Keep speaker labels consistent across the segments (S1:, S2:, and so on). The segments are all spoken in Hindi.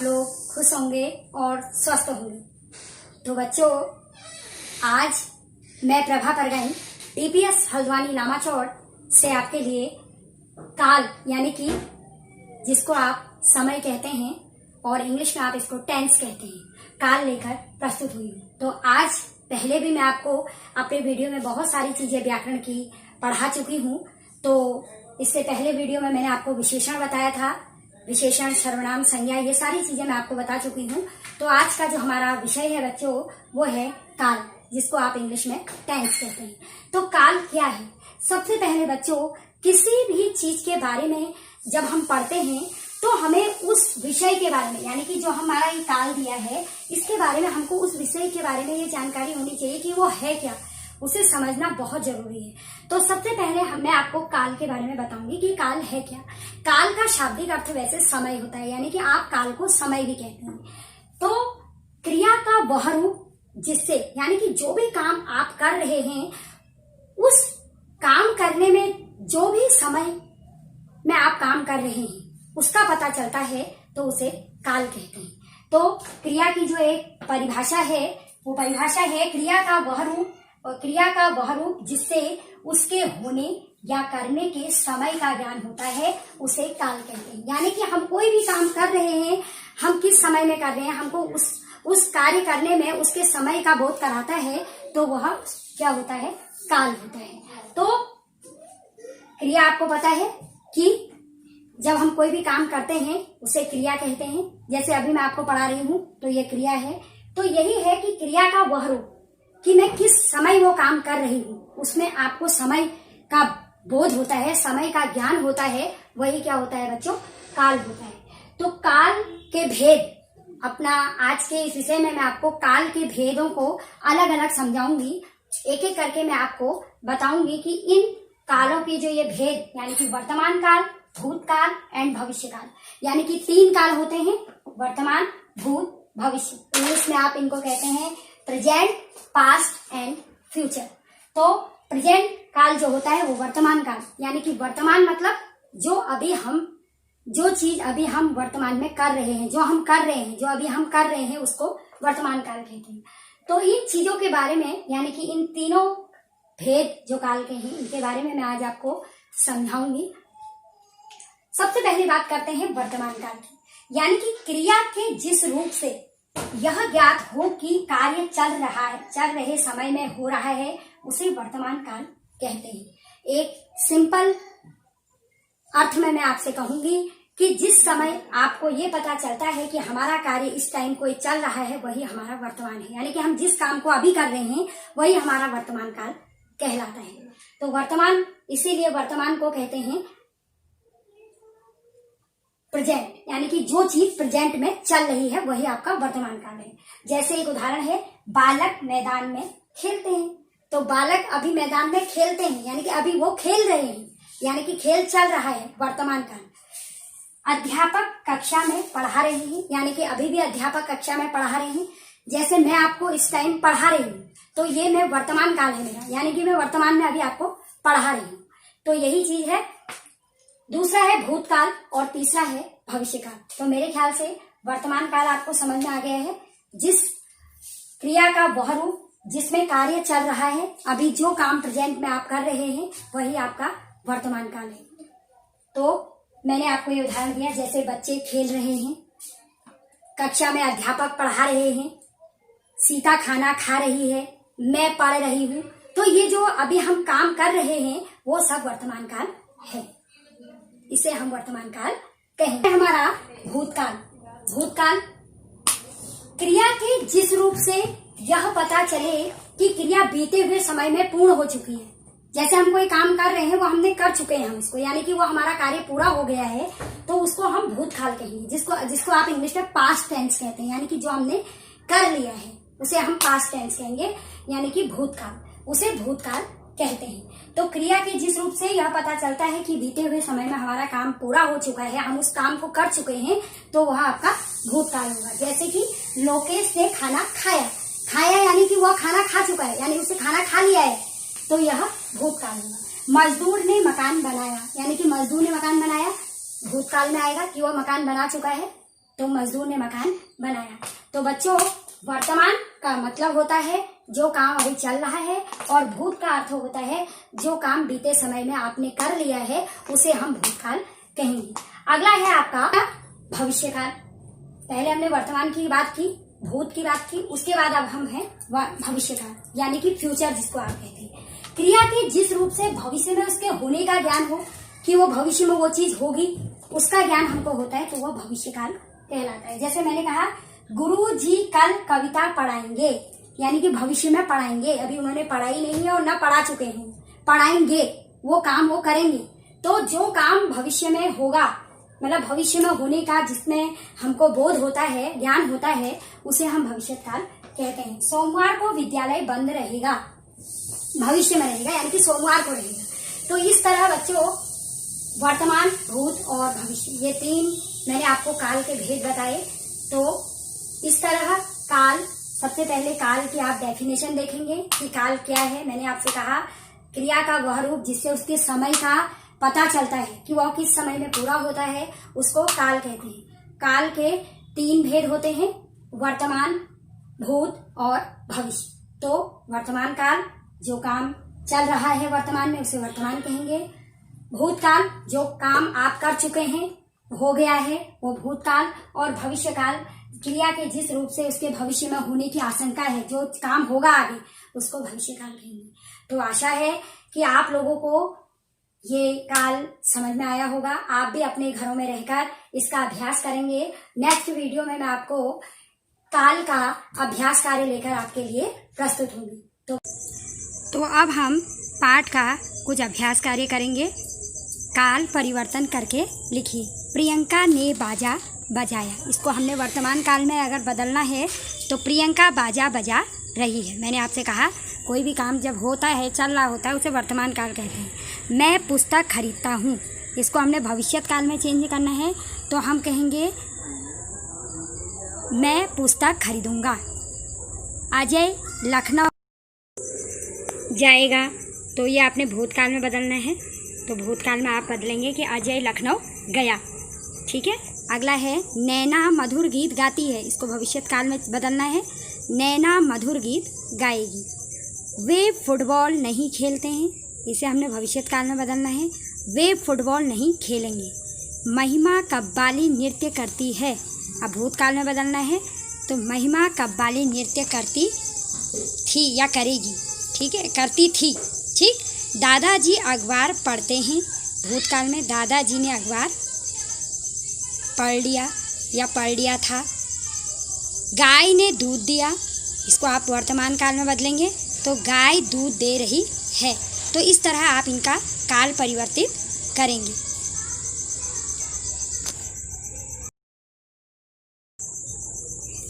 S1: लोग खुश होंगे और स्वस्थ होंगे। तो बच्चों, आज मैं प्रभा परगाई DPS हल्द्वानी लामाचौड़ से आपके लिए काल यानी कि जिसको आप समय कहते हैं और इंग्लिश में आप इसको टेंस कहते हैं, काल लेकर प्रस्तुत हुई हूँ। तो आज पहले भी मैं आपको अपने वीडियो में बहुत सारी चीजें व्याकरण की पढ़ा चुकी हूँ। तो इससे पहले वीडियो में मैंने आपको विशेषण बताया था, विशेषण, सर्वनाम, संज्ञा, ये सारी चीजें मैं आपको बता चुकी हूँ। तो आज का जो हमारा विषय है बच्चों, वो है काल, जिसको आप इंग्लिश में टेंस कहते हैं। तो काल क्या है? सबसे पहले बच्चों, किसी भी चीज के बारे में जब हम पढ़ते हैं तो हमें उस विषय के बारे में, यानी कि जो हमारा ये काल दिया है, इसके बारे में हमको उस विषय के बारे में ये जानकारी होनी चाहिए कि वो है क्या, उसे समझना बहुत जरूरी है। तो सबसे पहले मैं आपको काल के बारे में बताऊंगी कि काल है क्या। काल का शाब्दिक अर्थ वैसे समय होता है, यानी कि आप काल को समय भी कहते हैं। तो क्रिया का वह रूप जिससे, यानी कि जो भी काम आप कर रहे हैं, उस काम करने में जो भी समय में आप काम कर रहे हैं उसका पता चलता है, तो उसे काल कहते हैं। तो क्रिया की जो एक परिभाषा है, वो परिभाषा है क्रिया का वह रूप, और क्रिया का वह रूप जिससे उसके होने या करने के समय का ज्ञान होता है, उसे काल कहते हैं। यानी कि हम कोई भी काम कर रहे हैं, हम किस समय में कर रहे हैं, हमको उस कार्य करने में उसके समय का बोध कराता है, तो वह क्या होता है? काल होता है। तो क्रिया आपको पता है कि जब हम कोई भी काम करते हैं उसे क्रिया कहते हैं। जैसे अभी मैं आपको पढ़ा रही हूँ तो ये क्रिया है। तो यही है कि क्रिया का वह रूप कि मैं किस समय वो काम कर रही हूँ, उसमें आपको समय का बोध होता है, समय का ज्ञान होता है, वही क्या होता है बच्चों? काल होता है। तो काल के भेद, अपना आज के इस विषय में मैं आपको काल के भेदों को अलग अलग समझाऊंगी, एक एक करके मैं आपको बताऊंगी कि इन कालों के जो ये भेद, यानी कि वर्तमान काल, भूतकाल एंड भविष्य काल, यानी कि 3 काल होते हैं, वर्तमान, भूत, भविष्य। इंग्लिश में आप इनको कहते हैं प्रेजेंट, पास्ट एंड फ्यूचर। तो प्रेजेंट काल जो होता है वो वर्तमान काल, यानी कि वर्तमान मतलब जो चीज अभी हम वर्तमान में कर रहे हैं, जो अभी हम कर रहे हैं उसको वर्तमान काल कहते हैं। तो इन चीजों के बारे में, यानी कि इन तीनों भेद जो काल के हैं, इनके बारे में मैं आज आपको समझाऊंगी। सबसे पहली बात करते हैं वर्तमान काल की, यानी कि क्रिया के जिस रूप से यह ज्ञात हो कि कार्य चल रहे समय में हो रहा है, उसे वर्तमान काल कहते हैं। एक सिंपल अर्थ में मैं आपसे कहूंगी कि जिस समय आपको ये पता चलता है कि हमारा कार्य इस टाइम कोई चल रहा है, वही हमारा वर्तमान है। यानी कि हम जिस काम को अभी कर रहे हैं वही हमारा वर्तमान काल कहलाता है। तो वर्तमान, इसीलिए वर्तमान को कहते हैं प्रेजेंट, यानी कि जो चीज प्रेजेंट में चल रही है वही आपका वर्तमान काल है। जैसे एक उदाहरण है, बालक मैदान में खेलते हैं। तो बालक अभी मैदान में खेलते हैं, यानी कि अभी वो खेल रहे हैं, यानी कि खेल चल रहा है, वर्तमान काल। अध्यापक कक्षा में पढ़ा रहे हैं, यानी कि अभी भी अध्यापक कक्षा में पढ़ा रहे हैं। जैसे मैं आपको इस टाइम पढ़ा रही हूँ, तो ये मैं वर्तमान काल है मेरा, यानी कि मैं वर्तमान में अभी आपको पढ़ा रही हूँ। तो यही चीज है। दूसरा है भूतकाल और तीसरा है भविष्य काल। तो मेरे ख्याल से वर्तमान काल आपको समझ में आ गया है, जिस क्रिया का वह रूप जिसमें कार्य चल रहा है, अभी जो काम प्रेजेंट में आप कर रहे हैं वही आपका वर्तमान काल है। तो मैंने आपको ये उदाहरण दिया, जैसे बच्चे खेल रहे हैं, कक्षा में अध्यापक पढ़ा रहे हैं, सीता खाना खा रही है, मैं पढ़ रही हूँ। तो ये जो अभी हम काम कर रहे हैं वो सब वर्तमान काल है, इसे हम वर्तमान काल कहेंगे। हमारा भूतकाल, भूतकाल क्रिया के जिस रूप से यह पता चले कि क्रिया बीते हुए समय में पूर्ण हो चुकी है। जैसे हम कोई काम कर रहे हैं, वो हमने कर चुके हैं हम इसको, यानी कि वो हमारा कार्य पूरा हो गया है, तो उसको हम भूतकाल कहेंगे, जिसको आप इंग्लिश में पास्ट टेंस कहते हैं। यानी कि जो हमने कर लिया है उसे हम पास्ट टेंस कहेंगे, यानी कि भूतकाल, उसे भूतकाल कहते हैं। तो क्रिया के जिस रूप से यह पता चलता है कि बीते हुए समय में हमारा काम पूरा हो चुका है, हम उस काम को कर चुके हैं, तो वह आपका भूतकाल होगा। जैसे कि लोकेश ने खाना खाया, खाया यानी कि वह खाना खा चुका है, यानी उसे खाना खा लिया है, तो यह भूतकाल होगा। मजदूर ने मकान बनाया, यानी कि मजदूर ने मकान बनाया, भूतकाल में आएगा कि वह मकान बना चुका है, तो मजदूर ने मकान बनाया। तो बच्चों, वर्तमान का मतलब होता है जो काम अभी चल रहा है, और भूत का अर्थ होता है जो काम बीते समय में आपने कर लिया है, उसे हम भूतकाल कहेंगे। अगला है आपका भविष्यकाल। पहले हमने वर्तमान की बात की, भूत की बात की, उसके बाद अब हम हैं भविष्यकाल, यानी कि फ्यूचर जिसको आप कहते हैं। क्रिया के जिस रूप से भविष्य में उसके होने का ज्ञान हो कि वो भविष्य में वो चीज होगी, उसका ज्ञान हमको होता है, तो वो भविष्यकाल कहलाता है। जैसे मैंने कहा, गुरु जी कल कविता पढ़ाएंगे, यानी कि भविष्य में पढ़ाएंगे, अभी उन्होंने पढ़ाई नहीं है और न पढ़ा चुके हैं, पढ़ाएंगे, वो काम वो करेंगे। तो जो काम भविष्य में होगा, मतलब भविष्य में होने का जिसमें हमको बोध होता है, ज्ञान होता है, उसे हम भविष्यकाल कहते हैं। सोमवार को विद्यालय बंद रहेगा, भविष्य में रहेगा, यानी कि सोमवार को रहेगा। तो इस तरह बच्चों, वर्तमान, भूत और भविष्य, ये तीन मैंने आपको काल के भेद बताए। तो इस तरह काल, सबसे पहले काल की आप डेफिनेशन देखेंगे कि काल क्या है। मैंने आपसे कहा, क्रिया का वह रूप जिससे उसके समय का पता चलता है कि वह किस समय में पूरा होता है, उसको काल कहते हैं। काल के तीन भेद होते हैं, वर्तमान, भूत और भविष्य। तो वर्तमान काल, जो काम चल रहा है वर्तमान में, उसे वर्तमान कहेंगे। भूतकाल, जो काम आप कर चुके हैं, हो गया है, वो भूतकाल। और भविष्य काल, क्रिया के जिस रूप से उसके भविष्य में होने की आशंका है, जो काम होगा आगे, उसको भविष्य काल कहेंगे। तो आशा है कि आप लोगों को ये काल समझ में आया होगा। आप भी अपने घरों में रहकर इसका अभ्यास करेंगे। नेक्स्ट वीडियो में मैं आपको काल का अभ्यास कार्य लेकर आपके लिए प्रस्तुत होंगी। तो अब हम पाठ का कुछ अभ्यास कार्य करेंगे। काल परिवर्तन करके लिखिए। प्रियंका ने बाजा बजाया, इसको हमने वर्तमान काल में अगर बदलना है तो प्रियंका बाजा बजा रही है। मैंने आपसे कहा, कोई भी काम जब होता है, चल रहा होता है, उसे वर्तमान काल कहते हैं। मैं पुस्तक खरीदता हूँ, इसको हमने भविष्यत काल में चेंज करना है, तो हम कहेंगे मैं पुस्तक खरीदूंगा। अजय लखनऊ जाएगा, तो ये आपने भूतकाल में बदलना है, तो भूतकाल में आप बदलेंगे कि अजय लखनऊ गया। ठीक है। अगला है, नैना मधुर गीत गाती है, इसको भविष्यत काल में बदलना है, नैना मधुर गीत गाएगी। वे फुटबॉल नहीं खेलते हैं, इसे हमने भविष्यत काल में बदलना है, वे फुटबॉल नहीं खेलेंगे। महिमा कव्वाली नृत्य करती है, अब भूतकाल में बदलना है, तो महिमा कव्वाली नृत्य करती थी या करेगी। ठीक है, करती थी। ठीक। दादाजी अखबार पढ़ते हैं, भूतकाल में दादाजी ने अखबार पढ़ लिया या पढ़ लिया था। गाय ने दूध दिया, इसको आप वर्तमान काल में बदलेंगे, तो गाय दूध दे रही है। तो इस तरह आप इनका काल परिवर्तित करेंगे।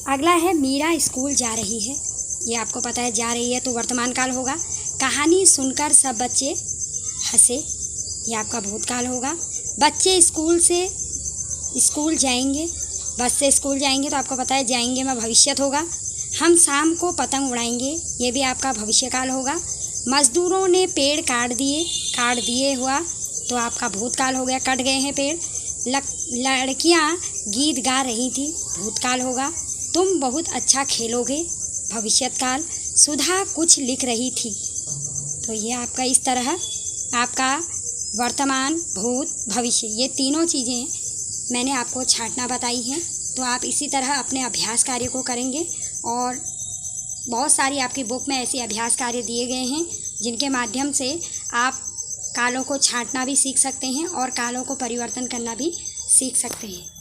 S1: अगला है, मीरा स्कूल जा रही है, ये आपको पता है जा रही है तो वर्तमान काल होगा। कहानी सुनकर सब बच्चे हंसे, ये आपका भूतकाल होगा। बच्चे स्कूल जाएंगे, बस से स्कूल जाएंगे, तो आपको पता है जाएंगे में भविष्यत होगा। हम शाम को पतंग उड़ाएंगे, ये भी आपका भविष्यकाल होगा। मजदूरों ने पेड़ काट दिए हुआ, तो आपका भूतकाल हो गया, कट गए हैं पेड़। लड़कियां गीत गा रही थी, भूतकाल होगा। तुम बहुत अच्छा खेलोगे, भविष्यकाल। सुधा कुछ लिख रही थी, तो ये आपका इस तरह आपका वर्तमान, भूत, भविष्य, ये तीनों चीज़ें मैंने आपको छांटना बताई हैं। तो आप इसी तरह अपने अभ्यास कार्य को करेंगे, और बहुत सारी आपकी बुक में ऐसे अभ्यास कार्य दिए गए हैं जिनके माध्यम से आप कालों को छांटना भी सीख सकते हैं और कालों को परिवर्तन करना भी सीख सकते हैं।